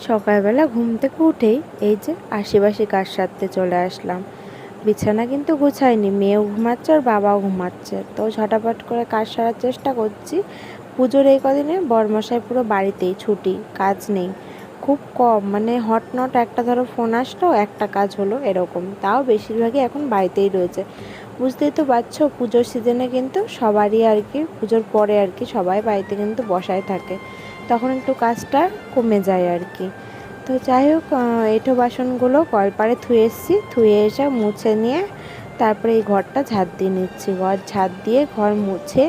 সকালবেলা ঘুম থেকে উঠেই এই যে আশেপাশে কাজ সারতে চলে আসলাম। বিছানা কিন্তু গুছাইনি, মেয়েও ঘুমাচ্ছে আর বাবাও ঘুমাচ্ছে, তো ঝটাপট করে কাজ সারার চেষ্টা করছি। পুজোর এই কদিনে বরমশাই পুরো বাড়িতেই, ছুটি, কাজ নেই, খুব কম, মানে হটনট একটা ধরো ফোন আসলো, একটা কাজ হলো এরকম, তাও বেশিরভাগই এখন বাড়িতেই রয়েছে। বুঝতেই তো পারছো, পুজোর সিজনে কিন্তু সবারই আর কি, পুজোর পরে আর কি সবাই বাড়িতে কিন্তু বসায় থাকে, তখন একটু কাজটা কমে যায় আর কি। তো যাই হোক, এঁঠো বাসনগুলো কলপাড়ে ধুয়ে এসেছি, ধুয়ে এসে মুছে নিয়ে তারপরে এই ঘরটা ঝাঁট দিয়ে নিচ্ছি। ঘর ঝাঁট দিয়ে ঘর মুছে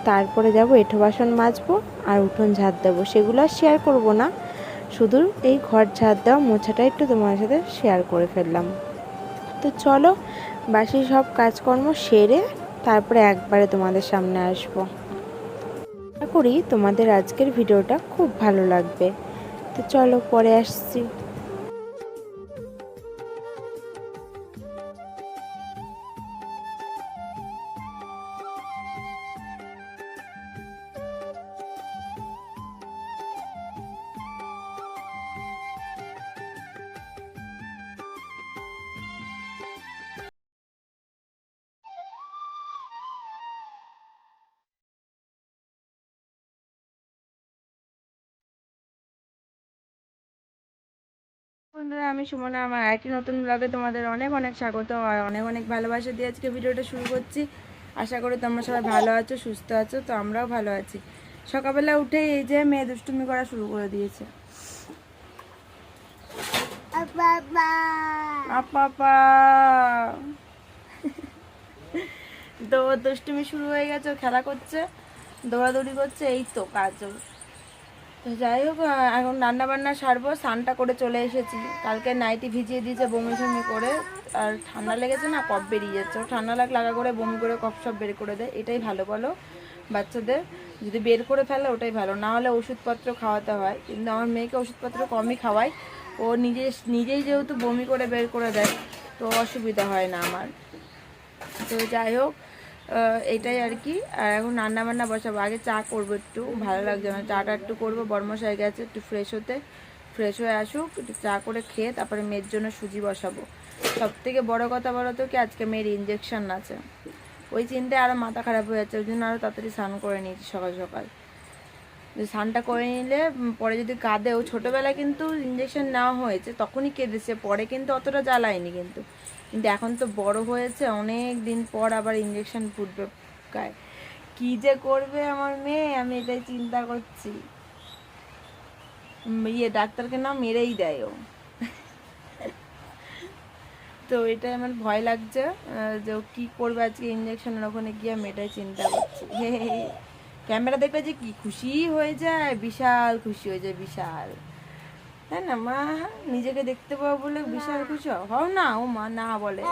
তারপরে যাব এঁঠো বাসন মাজবো আর উঠোন ঝাঁট দেবো, সেগুলো আর শেয়ার করবো না, শুধু এই ঘর ঝাঁট দেওয়া মোছাটা একটু তোমার সাথে শেয়ার করে ফেললাম। তো চলো, বাসি সব কাজকর্ম সেরে তারপরে একবারে তোমাদের সামনে আসবো। আশা করি তোমাদের আজকের ভিডিওটা খুব ভালো লাগবে। তো চলো, পরে আসছি। বন্ধুরা, আমি সুমনা, আমার একটি নতুন ব্লগে তোমাদের অনেক অনেক স্বাগত আর অনেক অনেক ভালোবাসা দিয়ে আজকে ভিডিওটা শুরু করছি। আশা করি তোমরা সবাই ভালো আছো, সুস্থ আছো, তো আমরাও ভালো আছি। সকালবেলা উঠে এই যে মেয়ে দুষ্টুমি করা শুরু করে দিয়েছে। আপা তো দুষ্টুমি শুরু হয়ে গেছে, খেলা করছে, দৌড়াদৌড়ি করছে, এই তো কাজ ওর। তো যাই হোক, এখন রান্না বান্না সারবো, স্নানটা করে চলে এসেছি। কালকে নাইটি ভিজিয়ে দিয়েছে বমি ঝমি করে, আর ঠান্ডা লেগেছে না, কফ বেরিয়ে যাচ্ছে। ও ঠান্ডা লাগা করে বমি করে কফ সব বের করে দেয়, এটাই ভালো বলো বাচ্চাদের? যদি বের করে ফেলে ওটাই ভালো, না হলে ওষুধপত্র খাওয়াতে হয়, কিন্তু আমার মেয়েকে ওষুধপত্র কমই খাওয়াই। ও নিজেই যেহেতু বমি করে বের করে দেয়, তো অসুবিধা হয় না আমার। তো যাই হোক, এটাই আর কি। আর এখন রান্না বান্না বসাবো, আগে চা করবো, একটু ভালো লাগছে না, চাটা একটু করবো। বর্মশাই গেছে একটু ফ্রেশ হতে, ফ্রেশ হয়ে আসুক, একটু চা করে খেয়ে তারপরে মেয়ের জন্য সুজি বসাবো। সব থেকে বড়ো কথা বলো তো কি, আজকে মেয়ের ইঞ্জেকশন আছে, ওই চিন্তায় আরও মাথা খারাপ হয়ে যাচ্ছে, ওই জন্য আরও তাড়াতাড়ি স্নান করে নিয়েছি সকাল সকাল। স্নানটা করে নিলে পরে যদি কাঁদে, ও ছোটোবেলায় কিন্তু ইঞ্জেকশন নেওয়া হয়েছে, তখনই কেঁদেছে, পরে কিন্তু অতটা জ্বালায়নি, কিন্তু কিন্তু এখন তো বড় হয়েছে, অনেক দিন পর আবার ইঞ্জেকশন ফুটবে গায়ে, কী যে করবে আমার মেয়ে, আমি এটাই চিন্তা করছি। ডাক্তারকে না মেরেই দেয় ও। তো এটাই আমার ভয় লাগছে, যে ও কী করবে আজকে ইঞ্জেকশনের ওখানে গিয়ে, আমি এটাই চিন্তা করছি। ক্যামেরা দেখলে যে কি খুশি হয়ে যায়, বিশাল খুশি হয়ে যায়, বিশাল, তাই না মা? নিজেকে দেখতে পাবো বলে বিশাল খুশি হও না? ও মা না বলে।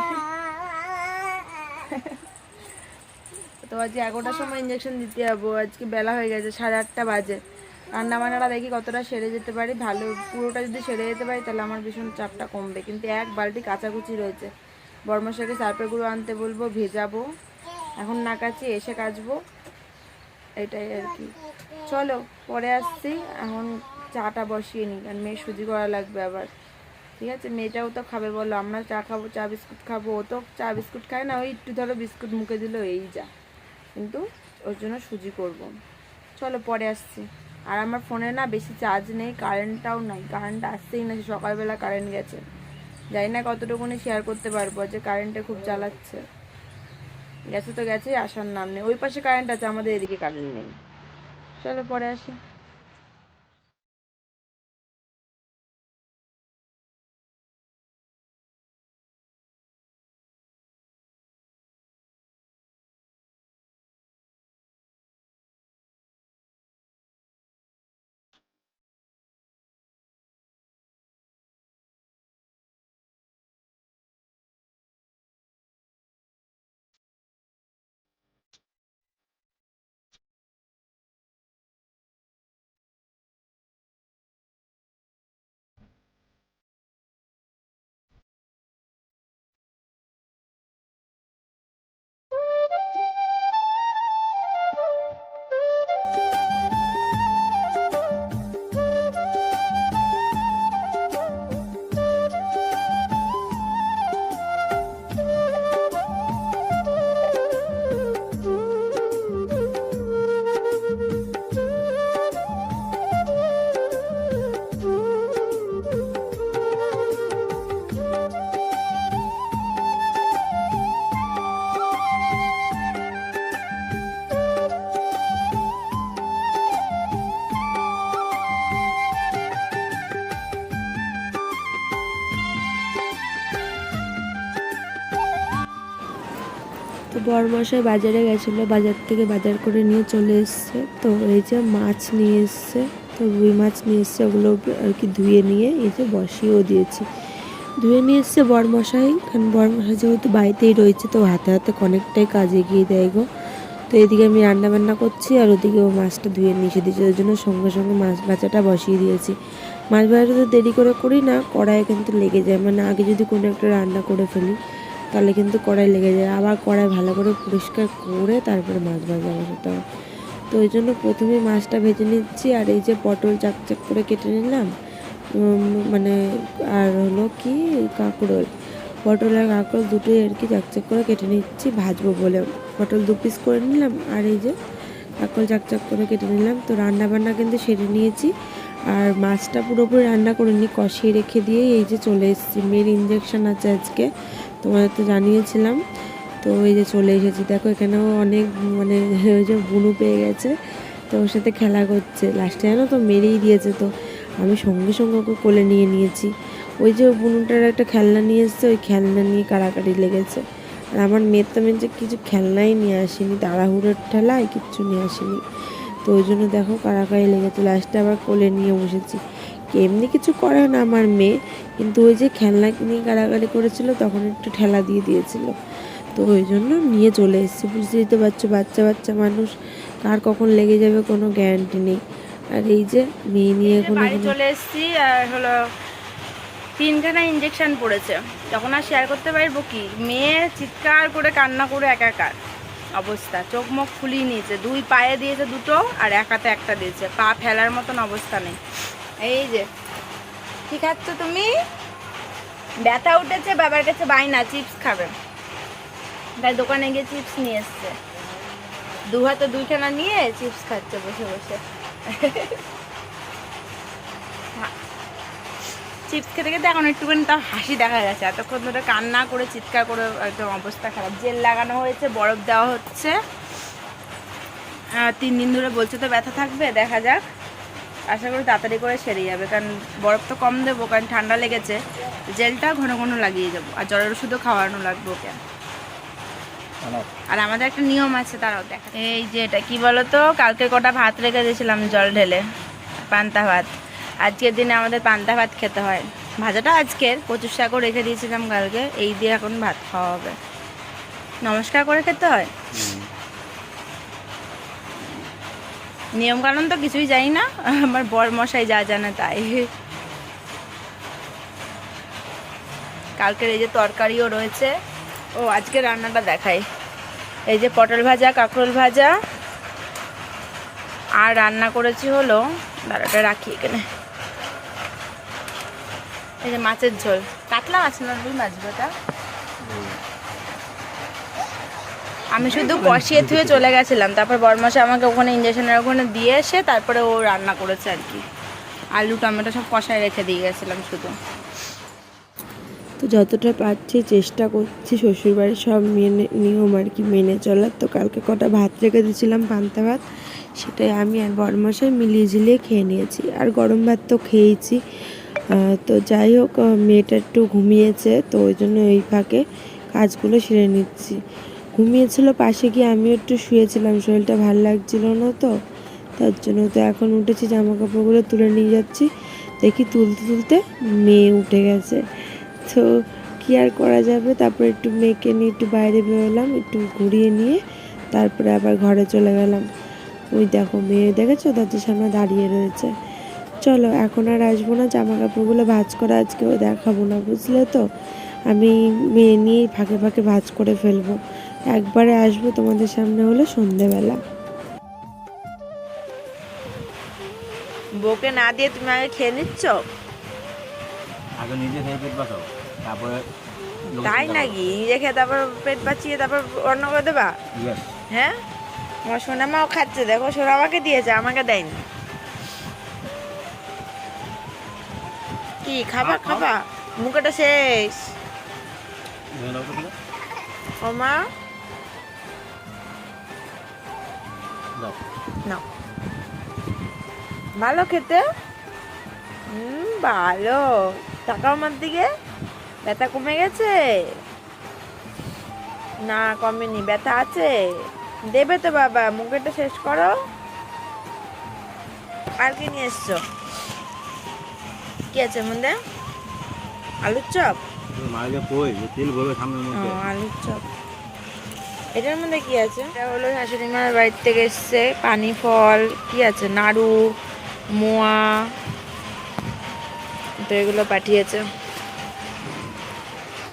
তো আজকে 11টার সময় ইঞ্জেকশন দিতে যাবো, আজকে বেলা হয়ে গেছে, 8:30 বাজে। রান্না বান্নাটা দেখি কতটা সেরে যেতে পারি, ভালো, পুরোটা যদি সেরে যেতে পারি তাহলে আমার ভীষণ চাপটা কমবে, কিন্তু এক বালতি কাচাকুচি রয়েছে। বর্মশাকে সার্ফের গুঁড়ো আনতে বলবো, ভেজাবো, এখন না কাচি, এসে কাচবো, এটাই আর কি। চলো, পরে আসছি, এখন চাটা বসিয়ে নিই, কারণ মেয়ে সুজি করা লাগবে আবার। ঠিক আছে, মেয়েটাও তো খাবে বলো, আমরা চা খাবো, চা বিস্কুট খাবো, ও তো চা বিস্কুট খায় না, ওই একটু ধরো বিস্কুট মুখে দিল এই যা, কিন্তু ওর জন্য সুজি করব। চলো, পরে আসছি। আর আমার ফোনে না বেশি চার্জ নেই, কারেন্টটাও নাই, কারেন্ট আসছেই না, সকালবেলা কারেন্ট গেছে, জানি না কতটুকুনি শেয়ার করতে পারবো, যে কারেন্টে খুব জ্বালাচ্ছে। গেছে তো গেছে, আসার নাম নেই, ওই পাশে কারেন্ট আছে, আমাদের এদিকে কারেন্ট নেই। চলো, পরে আসি। তো বড়মশাই বাজারে গেছিলো, বাজার থেকে বাজার করে নিয়ে চলে এসছে। তো এই যে মাছ নিয়ে এসছে, তো রুই মাছ নিয়ে এসছে, ওগুলো আর কি ধুয়ে নিয়ে এই যে বসিয়েও দিয়েছি। ধুয়ে নিয়ে এসছে বড়মশাই, কারণ বড়মশাই যেহেতু বাড়িতেই রয়েছে তো হাতে হাতে অনেকটাই কাজ এগিয়ে দেয় গো। তো এদিকে আমি রান্না বান্না করছি আর ওদিকে ও মাছটা ধুয়ে নিয়ে এসে দিয়েছি, ওই জন্য সঙ্গে সঙ্গে মাছ ভাজাটা বসিয়ে দিয়েছি। মাছ ভাজাটা তো দেরি করে করি না, কড়াইয়ে কিন্তু লেগে যায়, মানে আগে যদি কোনো একটা রান্না করে ফেলি তাহলে কিন্তু কড়াই লেগে যায়, আবার কড়াই ভালো করে পরিষ্কার করে তারপরে মাছ ভাজা বসাতে হয়। তো ওই জন্য প্রথমে মাছটা ভেজে নিচ্ছি। আর এই যে পটল চাকচাক করে কেটে নিলাম, মানে আর হলো কি কাঁকরোল, পটল আর কাঁকরোল দুটোই আর কি চাকচাক করে কেটে নিচ্ছি ভাজবো বলে। পটল 2 পিস করে নিলাম আর এই যে কাঁকরোল চাকচাক করে কেটে নিলাম। তো রান্না বান্না কিন্তু সেরে নিয়েছি, আর মাছটা পুরোপুরি রান্না করে নিয়ে কষিয়ে রেখে দিয়ে এই যে চলে এসেছি। মেয়ের ইঞ্জেকশন আছে আজকে, তোমাদের তো জানিয়েছিলাম। তো এই যে চলে এসেছি, দেখো এখানেও অনেক মানে ওই যে বুনু পেয়ে গেছে, তো ওর সাথে খেলা করছে। লাস্টে জানো তো মেরেই দিয়েছে, তো আমি সঙ্গে সঙ্গে ওকে কোলে নিয়ে নিয়েছি। ওই যে বুনুটার একটা খেলনা নিয়ে এসছে, ওই খেলনা নিয়ে কাড়াকাড়ি লেগেছে। আর আমার মেয়ের তো মেয়ে কিছু খেলনাই নিয়ে আসেনি, তাড়াহুড়োর ঠেলায় কিচ্ছু নিয়ে আসেনি। তো ওই জন্য দেখো কাড়াকাড়ি লেগেছে, লাস্টে আবার কোলে নিয়ে বসেছি। এমনি কিছু করে না আমার মেয়ে, কিন্তু ওই যে খেলনা নিয়ে কাড়াকাড়ি করেছিল তখন একটু ঠেলা দিয়ে দিয়েছিল, তো ওই জন্য নিয়ে চলে এসেছি। বুঝতেই তো পারছো, বাচ্চা বাচ্চা মানুষ, কার কখন লেগে যাবে কোনো গ্যারান্টি নেই। আর এই যে মেয়ে নিয়ে এখন বাড়ি চলে এসেছি, আর হলো 3খানা ইঞ্জেকশন পড়েছে, তখন আর শেয়ার করতে পারবো কি। মেয়ে চিৎকার করে কান্না করে একাকার অবস্থা, চোখ মুখ ফুলিয়ে নিয়েছে। 2 পায়ে দিয়েছে 2টো, আর এক হাতে একটা দিয়েছে, পা ফেলার মতন অবস্থা নেই। এই যে কি খাচ্ছ তুমি? ব্যথা উঠেছে, বাবার কাছে বাইনা চিপস খাবে, তাই দোকানে গিয়ে চিপস নিয়ে এসছে। 2 হাতে 2খানা নিয়ে চিপস খাচ্ছে বসে বসে। চিপস খেতে খেতে এখন একটুখানি তাও হাসি দেখা গেছে, এতক্ষণ ধরে কান্না করে চিৎকার করে একদম অবস্থা খারাপ। জেল লাগানো হয়েছে, বরফ দেওয়া হচ্ছে, 3 দিন ধরে বলছে তো ব্যথা থাকবে, দেখা যাক, আশা করি তাড়াতাড়ি করে সেরে যাবে। কারণ বরফ তো কম দেবো, কারণ ঠান্ডা লেগেছে। জেলটা ঘন ঘন লাগিয়ে যাবো, আর জ্বরের ওষুধও খাওয়ানো লাগবে ওকে। আর আমাদের একটা নিয়ম আছে, তারাও দেখা। এই যে এটা কি বলো তো, কালকে কটা ভাত রেখে দিয়েছিলাম জল ঢেলে, পান্তা ভাত। আজকের দিনে আমাদের পান্তা ভাত খেতে হয়। ভাজাটা আজকের, কচুর শাকও রেখে দিয়েছিলাম কালকে, এই দিয়ে এখন ভাত খাওয়া হবে। নমস্কার করে খেতে হয়, নিয়ম কানুন তো কিছুই জানি না, আমার বর মশাই যা জানে তাই। কালকের এই যে তরকারিও রয়েছে। ও আজকে রান্নাটা দেখাই, এই যে পটল ভাজা, কাঁকরোল ভাজা, আর রান্না করেছি হলো, দাঁড়াটা রাখি এখানে, এই যে মাছের ঝোল, কাতলা মাছ না রুই মাছ ওটা। আমি শুধু কষিয়ে ধুয়ে চলে গেছিলাম, তারপর বরমশাই আমাকে ওখানে ইঞ্জেকশনের ওখানে দিয়ে এসে তারপরে ও রান্না করেছে আর কি। আলু টমেটো সব কষায় রেখে দিয়ে গেছিলাম শুধু। তো যতটা পারছি চেষ্টা করছি শ্বশুরবাড়ির সব নিয়ম আর কি মেনে চলার। তো কালকে কটা ভাত রেখে দিয়েছিলাম পান্তা ভাত, সেটাই আমি আর বড়মশাই মিলিয়ে ঝিলিয়ে খেয়ে নিয়েছি, আর গরম ভাত তো খেয়েছি। তো যাই হোক, মেয়েটা একটু ঘুমিয়েছে, তো ওই জন্য ওই ফাঁকে কাজগুলো সেরে নিচ্ছি। ঘুমিয়েছিল পাশে গিয়ে, আমিও একটু শুয়েছিলাম, শরীরটা ভালো লাগছিল না, তো তার জন্য। তো এখন উঠেছি, জামা কাপড়গুলো তুলে নিয়ে যাচ্ছি, দেখি তুলতে তুলতে মেয়ে উঠে গেছে। তো কী আর করা যাবে, তারপরে একটু মেয়েকে নিয়ে একটু বাইরে বেরোলাম, একটু ঘুরিয়ে নিয়ে তারপরে আবার ঘরে চলে গেলাম। ওই দেখো মেয়ে, দেখেছো দরজার সামনে দাঁড়িয়ে রয়েছে। চলো এখন আর আসবো না, জামা কাপড়গুলো ভাঁজ করা আজকেও দেখাবো না, বুঝলে তো। আমি মেয়ে নিয়ে ফাঁকে ফাঁকে ভাঁজ করে ফেলবো, একবারে আসবো তোমাদের সামনে হলো সন্ধেবেলা। বউকে না দিয়ে তুমি আগে খেয়ে নিচ্ছ? আগে নিজে খেয়ে পেট বাঁচাও, তারপরে তাই নাকি? নিজে খেয়ে তারপর পেট বাঁচিয়ে তারপর অন্য করে দেবা? হ্যাঁ, আমার সোনামাও খাচ্ছে, দেখো সোনামাকে দিয়েছে, আমাকে দেয়নি। কি খাবা খাবা? মুখটা শেষ। ও মা নাও, ভালো খেতে, ভালো। তাকাও আমার দিকে, ব্যথা কমে গেছে? না কমেনি, ব্যথা আছে, দেবে তো বাবা, মুখেটা শেষ করো। আর কি নিয়ে এসছো? কি আছে মধ্যে? আলুর চপ? মাঝে কই তেল ভরবে সামনের ও, মধ্যে। আলুর চপ। এটার মধ্যে কি আছে? এটা হলো শাশুড়ি মার বাড়ির থেকে এসছে পানি ফল, কি আছে, নাড়ু, মোয়া, তো এগুলো পাঠিয়েছে।